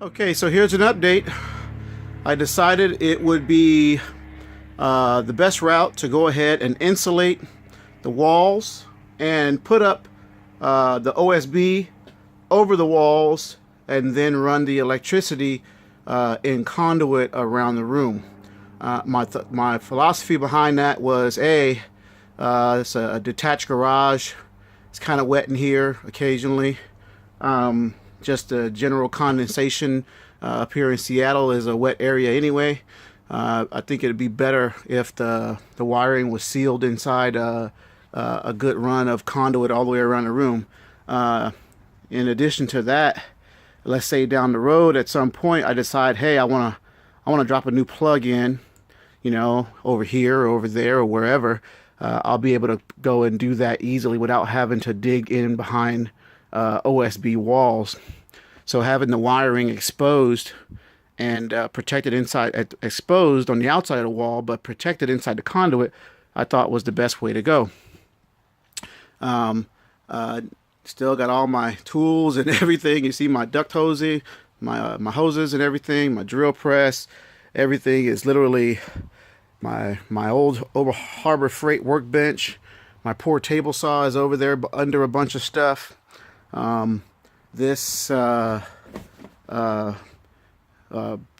Okay, so here's an update. I decided it would be the best route to go ahead and insulate the walls and put up the OSB over the walls and then run the electricity in conduit around the room. My philosophy behind that was it's a detached garage. It's kind of wet in here occasionally. Just the general condensation up here in Seattle is a wet area anyway. I think it'd be better if the wiring was sealed inside a good run of conduit all the way around the room. In addition to that, let's say down the road at some point I decide, hey, I wanna drop a new plug in, over here or over there or wherever. I'll be able to go and do that easily without having to dig in behind OSB walls. So having the wiring exposed and protected inside, exposed on the outside of the wall, but protected inside the conduit, I thought was the best way to go. Still got all my tools and everything. You see my duct hosing, my hoses and everything, my drill press. Everything is literally my old over Harbor Freight workbench. My poor table saw is over there under a bunch of stuff. This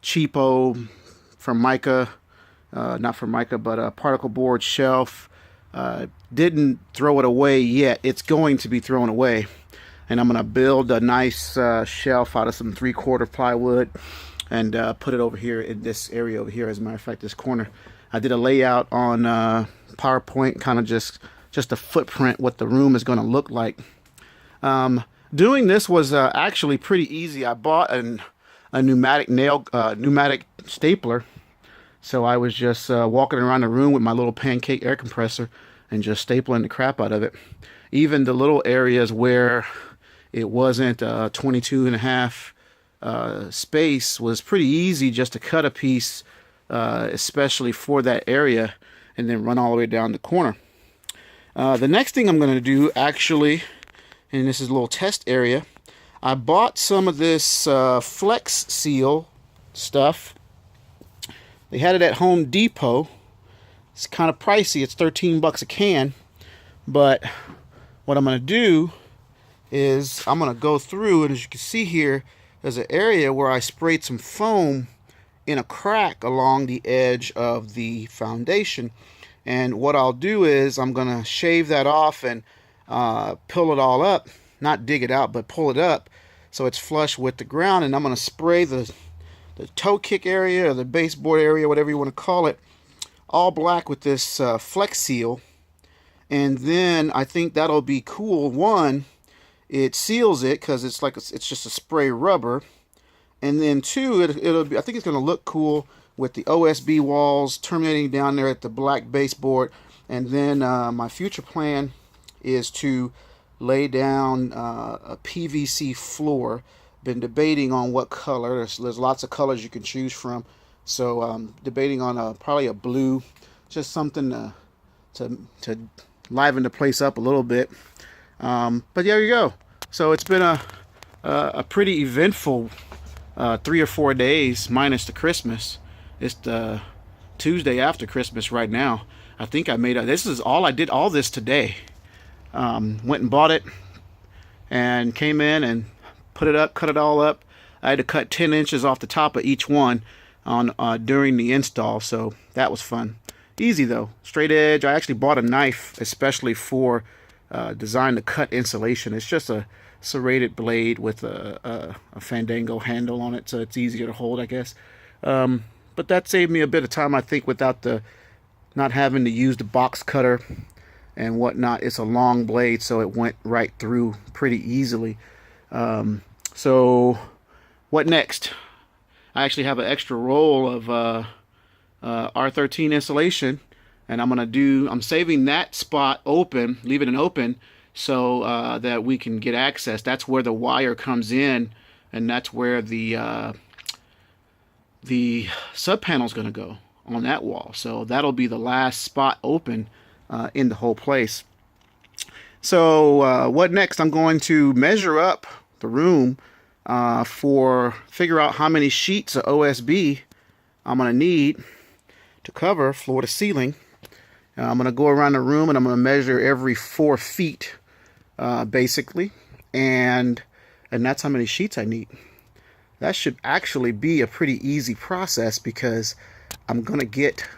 cheapo from Mica, not from Mica, but a particle board shelf. Didn't throw it away yet. It's going to be thrown away. And I'm going to build a nice shelf out of some 3/4 plywood and put it over here in this area over here. As a matter of fact, this corner. I did a layout on PowerPoint, kind of just a footprint, what the room is going to look like. Doing this was actually pretty easy. I bought a pneumatic stapler. So I was just walking around the room with my little pancake air compressor and just stapling the crap out of it. Even the little areas where it wasn't 22.5 space was pretty easy just to cut a piece, especially for that area, and then run all the way down the corner. The next thing I'm going to do actually, and this is a little test area, I bought some of this Flex Seal stuff. They had it at Home Depot. It's kind of pricey. It's $13 a can. But what I'm going to do is I'm going to go through, and as you can see here, there's an area where I sprayed some foam in a crack along the edge of the foundation. And what I'll do is I'm going to shave that off and pull it all up. Not dig it out, but pull it up so it's flush with the ground. And I'm going to spray the toe kick area or the baseboard area, whatever you want to call it, all black with this Flex Seal. And then I think that'll be cool. One, it seals it because it's just a spray rubber. And then two, it'll be, I think it's going to look cool with the OSB walls terminating down there at the black baseboard. And then my future plan is to lay down a PVC floor. Been debating on what color. There's lots of colors you can choose from. So debating on probably a blue, just something to liven the place up a little bit. But there you go. So it's been a pretty eventful 3 or 4 days minus the Christmas. It's the Tuesday after Christmas right now. I think this is all I did all this today. Went and bought it and came in and put it up, cut it all up. I had to cut 10 inches off the top of each one on during the install, so that was fun. Easy though, straight edge. I actually bought a knife especially for designed to cut insulation. It's just a serrated blade with a Fandango handle on it, so it's easier to hold, I guess. But that saved me a bit of time, I think, without not having to use the box cutter and whatnot. It's a long blade, so it went right through pretty easily. So what next? I actually have an extra roll of R13 insulation, and I'm saving that spot open, leaving it open so that we can get access. That's where the wire comes in, and that's where the sub panel is going to go on that wall. So that'll be the last spot open in the whole place. So what next? I'm going to measure up the room figure out how many sheets of OSB I'm going to need to cover floor to ceiling. I'm going to go around the room and I'm going to measure every 4 feet, basically, and that's how many sheets I need. That should actually be a pretty easy process because I'm going to get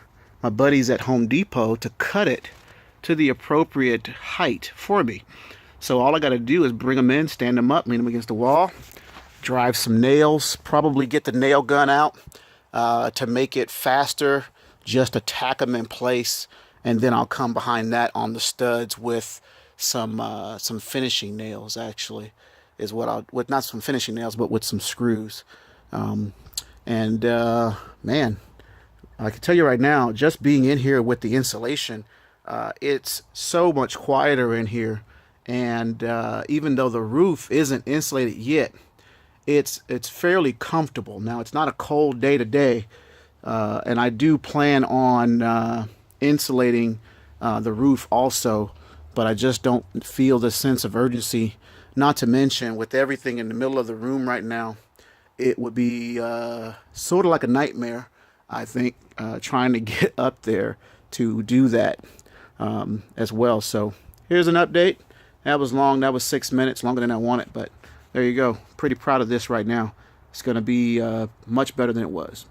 my buddies at Home Depot to cut it to the appropriate height for me. So all I got to do is bring them in, stand them up, lean them against the wall, drive some nails, probably get the nail gun out to make it faster, just attack them in place, and then I'll come behind that on the studs with some finishing nails, actually, is what I'll, with not some finishing nails, but with some screws. Man, I can tell you right now, just being in here with the insulation, it's so much quieter in here. And even though the roof isn't insulated yet, it's fairly comfortable. Now, it's not a cold day today, and I do plan on insulating the roof also, but I just don't feel the sense of urgency. Not to mention, with everything in the middle of the room right now, it would be sort of like a nightmare, I think, trying to get up there to do that as well. So here's an update. That was long. That was 6 minutes, longer than I wanted, but there you go. Pretty proud of this right now. It's going to be much better than it was.